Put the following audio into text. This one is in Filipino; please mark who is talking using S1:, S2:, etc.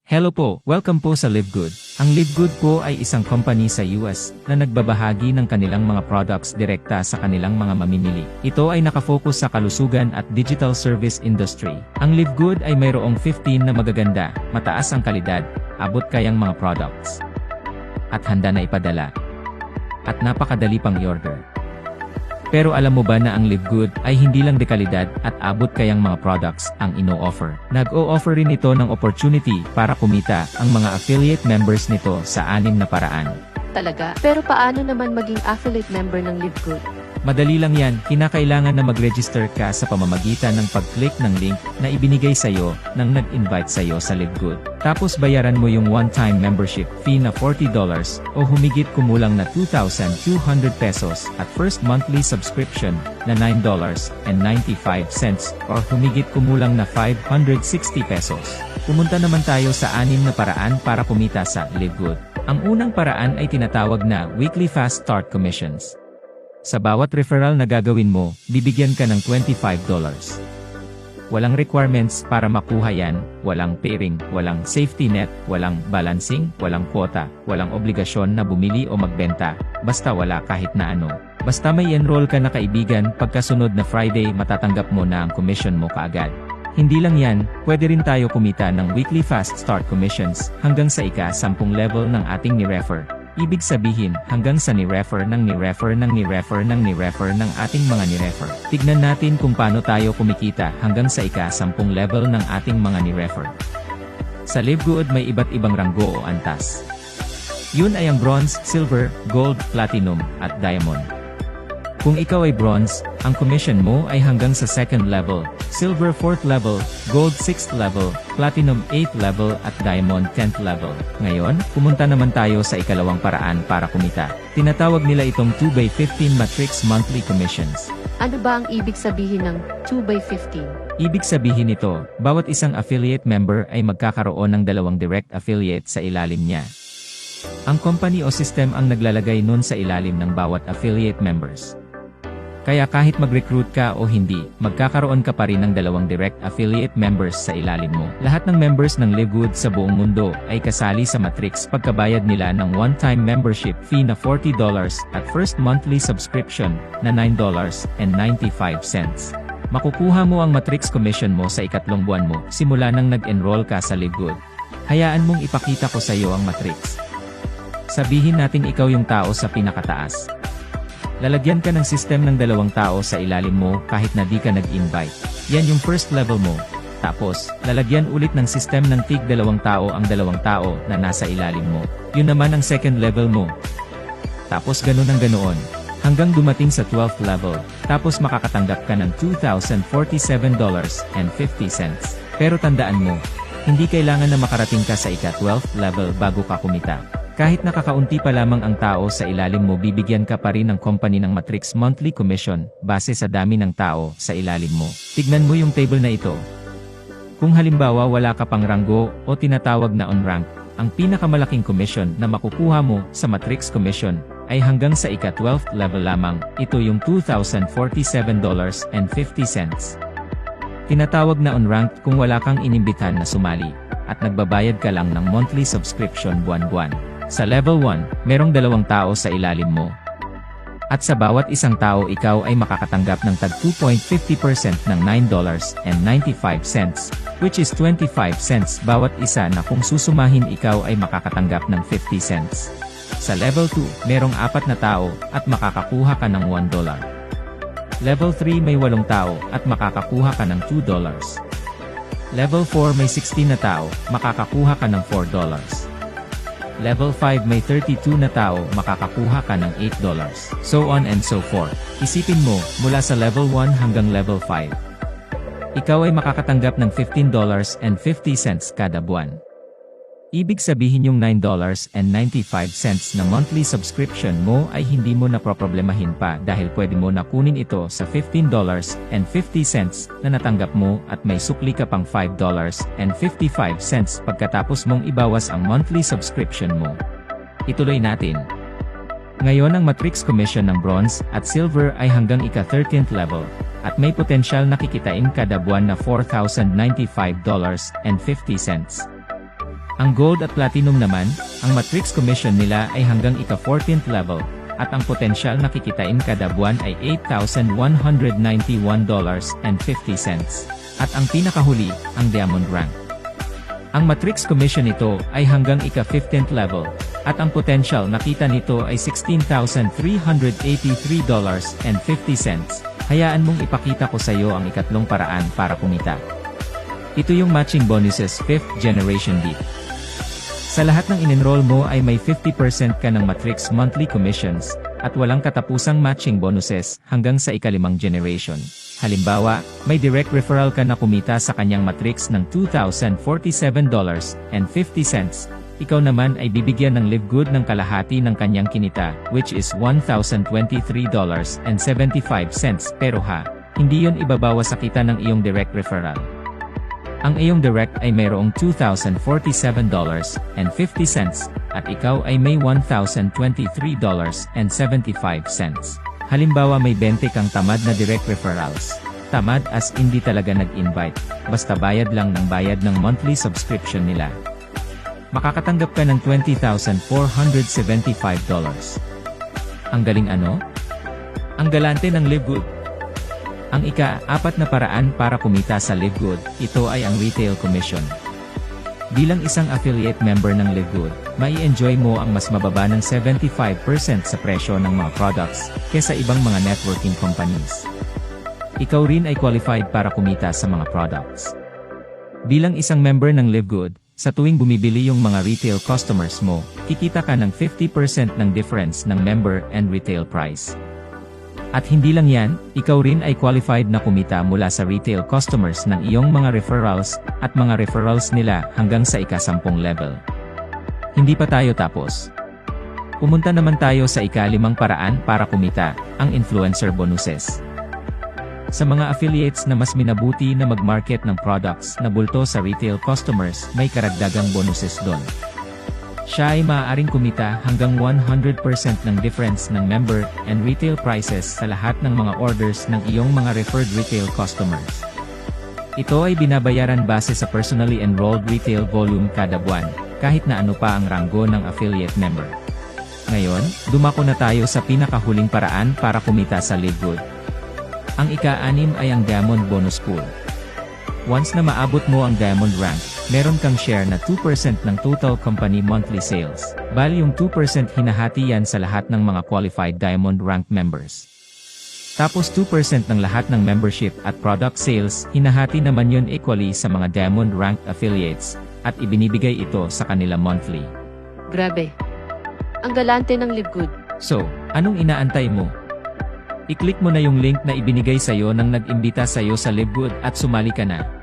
S1: Hello po, welcome po sa LiveGood. Ang LiveGood po ay isang company sa US na nagbabahagi ng kanilang mga products direkta sa kanilang mga mamimili. Ito ay nakafocus sa kalusugan at digital service industry. Ang LiveGood ay mayroong 15 na magaganda, mataas ang kalidad, abot kayang mga products. At handa na ipadala. At napakadali pang i-order. Pero alam mo ba na ang LiveGood ay hindi lang dekalidad at abot kayang mga products ang ino-offer. Nag-o-offer rin ito ng opportunity para kumita ang mga affiliate members nito sa 6 na paraan.
S2: Talaga? Pero paano naman maging affiliate member ng LiveGood?
S1: Madali lang yan, kinakailangan na mag-register ka sa pamamagitan ng pag-click ng link na ibinigay sa'yo ng nag-invite sa'yo sa LiveGood. Tapos bayaran mo yung one-time membership fee na $40 o humigit kumulang na 2,200 pesos at first monthly subscription na $9.95 or humigit kumulang na 560 pesos. Pumunta naman tayo sa 6 na paraan para kumita sa LiveGood. Ang unang paraan ay tinatawag na Weekly Fast Start Commissions. Sa bawat referral na gagawin mo, bibigyan ka ng $25. Walang requirements para makuha yan, walang pairing, walang safety net, walang balancing, walang quota, walang obligasyon na bumili o magbenta, basta wala kahit na ano. Basta may enroll ka na kaibigan, pagkasunod na Friday matatanggap mo na ang commission mo kaagad. Hindi lang yan, pwede rin tayo kumita ng Weekly Fast Start Commissions hanggang sa ika-10 level ng ating ni-refer. Ibig sabihin, hanggang sa ni-refer ng ni-refer ng ni-refer ng ni-refer ng ating mga ni-refer. Tignan natin kung paano tayo kumikita hanggang sa ika-10 level ng ating mga ni-refer. Sa LiveGood may iba't ibang ranggo o antas. Yun ay ang bronze, silver, gold, platinum, at diamond. Kung ikaw ay bronze, ang commission mo ay hanggang sa 2nd level, silver 4th level, gold 6th level, platinum 8th level at diamond 10th level. Ngayon, pumunta naman tayo sa ikalawang paraan para kumita. Tinatawag nila itong 2x15 matrix monthly commissions.
S2: Ano ba ang ibig sabihin ng 2x15?
S1: Ibig sabihin nito, bawat isang affiliate member ay magkakaroon ng 2 direct affiliate sa ilalim niya. Ang company o system ang naglalagay nun sa ilalim ng bawat affiliate members. Kaya kahit mag-recruit ka o hindi, magkakaroon ka pa rin ng 2 direct affiliate members sa ilalim mo. Lahat ng members ng LiveGood sa buong mundo ay kasali sa matrix pagkabayad nila ng one-time membership fee na $40 at first monthly subscription na $9.95. Makukuha mo ang matrix commission mo sa ikatlong buwan mo simula nang nag-enroll ka sa LiveGood. Hayaan mong ipakita ko sa iyo ang matrix. Sabihin nating ikaw yung tao sa pinakataas. Lalagyan ka ng system ng 2 tao sa ilalim mo kahit na di ka nag-invite. Yan yung first level mo. Tapos, lalagyan ulit ng system ng tig 2 tao ang 2 tao na nasa ilalim mo. Yun naman ang second level mo. Tapos ganun ang ganoon. Hanggang dumating sa 12th level. Tapos makakatanggap ka ng $2,047.50. Pero tandaan mo, hindi kailangan na makarating ka sa ika-12th level bago ka kumita. Kahit nakakaunti pa lamang ang tao sa ilalim mo, bibigyan ka pa rin ng company ng matrix monthly commission base sa dami ng tao sa ilalim mo. Tignan mo yung table na ito. Kung halimbawa wala ka pang ranggo o tinatawag na on-rank, ang pinakamalaking commission na makukuha mo sa matrix commission ay hanggang sa ika-12th level lamang. Ito yung $2,047.50. Tinatawag na on-ranked kung wala kang inimbitahan na sumali at nagbabayad ka lang ng monthly subscription buwan-buwan. Sa level 1, merong 2 tao sa ilalim mo. At sa bawat isang tao ikaw ay makakatanggap ng tag 2.50% ng $9.95, which is 25 cents bawat isa na kung susumahin ikaw ay makakatanggap ng 50 cents. Sa level 2, merong 4 na tao at makakakuha ka ng $1. Level 3 may 8 tao at makakakuha ka ng $2. Level 4 may 16 na tao, makakakuha ka ng $4. Level 5 may 32 na tao, makakakuha ka ng $8. So on and so forth. Isipin mo, mula sa level 1 hanggang level 5. Ikaw ay makakatanggap ng $15.50 kada buwan. Ibig sabihin yung $9.95 na monthly subscription mo ay hindi mo na problemahin pa dahil pwede mo na kunin ito sa $15.50 na natanggap mo at may sukli ka pang $5.55 pagkatapos mong ibawas ang monthly subscription mo. Ituloy natin. Ngayon ang matrix commission ng bronze at silver ay hanggang ika-13th level at may potensyal na kikitain kada buwan na $4,095.50. Ang Gold at Platinum naman, ang matrix commission nila ay hanggang ika-14th level, at ang potensyal na kikitain kada buwan ay $8,191.50. At ang pinakahuli, ang Diamond Rank. Ang matrix commission nito ay hanggang ika-15th level, at ang potensyal na kita nito ay $16,383.50. Hayaan mong ipakita ko sa iyo ang ikatlong paraan para kumita. Ito yung matching bonuses 5th generation deep. Sa lahat ng in-enroll mo ay may 50% ka ng matrix monthly commissions, at walang katapusang matching bonuses hanggang sa ika-5 generation. Halimbawa, may direct referral ka na kumita sa kanyang matrix ng $2,047.50. Ikaw naman ay bibigyan ng Live Good ng kalahati ng kanyang kinita, which is $1,023.75. Pero hindi yon ibabawas sa kita ng iyong direct referral. Ang iyong direct ay mayroong $2,047.50 at ikaw ay may $1,023.75. Halimbawa may 20 kang tamad na direct referrals. Tamad as hindi talaga nag-invite, basta bayad lang ng bayad ng monthly subscription nila. Makakatanggap ka ng $20,475. Ang galing ano? Ang galante ng Live Good. Ang ika-4 na paraan para kumita sa Live Good, ito ay ang retail commission. Bilang isang affiliate member ng Live Good, mai-enjoy mo ang mas mababa ng 75% sa presyo ng mga products, kesa ibang mga networking companies. Ikaw rin ay qualified para kumita sa mga products. Bilang isang member ng Live Good, sa tuwing bumibili yung mga retail customers mo, kikita ka ng 50% ng difference ng member and retail price. At hindi lang yan, ikaw rin ay qualified na kumita mula sa retail customers ng iyong mga referrals, at mga referrals nila hanggang sa ika-10 level. Hindi pa tayo tapos. Pumunta naman tayo sa ika-5 paraan para kumita, ang influencer bonuses. Sa mga affiliates na mas minabuti na mag-market ng products na bulto sa retail customers, may karagdagang bonuses doon. Siya ay maaaring kumita hanggang 100% ng difference ng member and retail prices sa lahat ng mga orders ng iyong mga referred retail customers. Ito ay binabayaran base sa personally enrolled retail volume kada buwan, kahit na ano pa ang ranggo ng affiliate member. Ngayon, dumako na tayo sa pinakahuling paraan para kumita sa Live Good. Ang ika-6 ay ang Diamond Bonus Pool. Once na maabot mo ang Diamond Rank, meron kang share na 2% ng total company monthly sales. Bali yung 2% hinahati yan sa lahat ng mga qualified Diamond Rank members. Tapos 2% ng lahat ng membership at product sales, hinahati naman yun equally sa mga Diamond Rank affiliates, at ibinibigay ito sa kanila monthly.
S2: Grabe. Ang galante ng Live Good.
S1: So, anong inaantay mo? I-click mo na yung link na ibinigay sa'yo nang nag-imbita sa'yo sa Live Good at sumali ka na.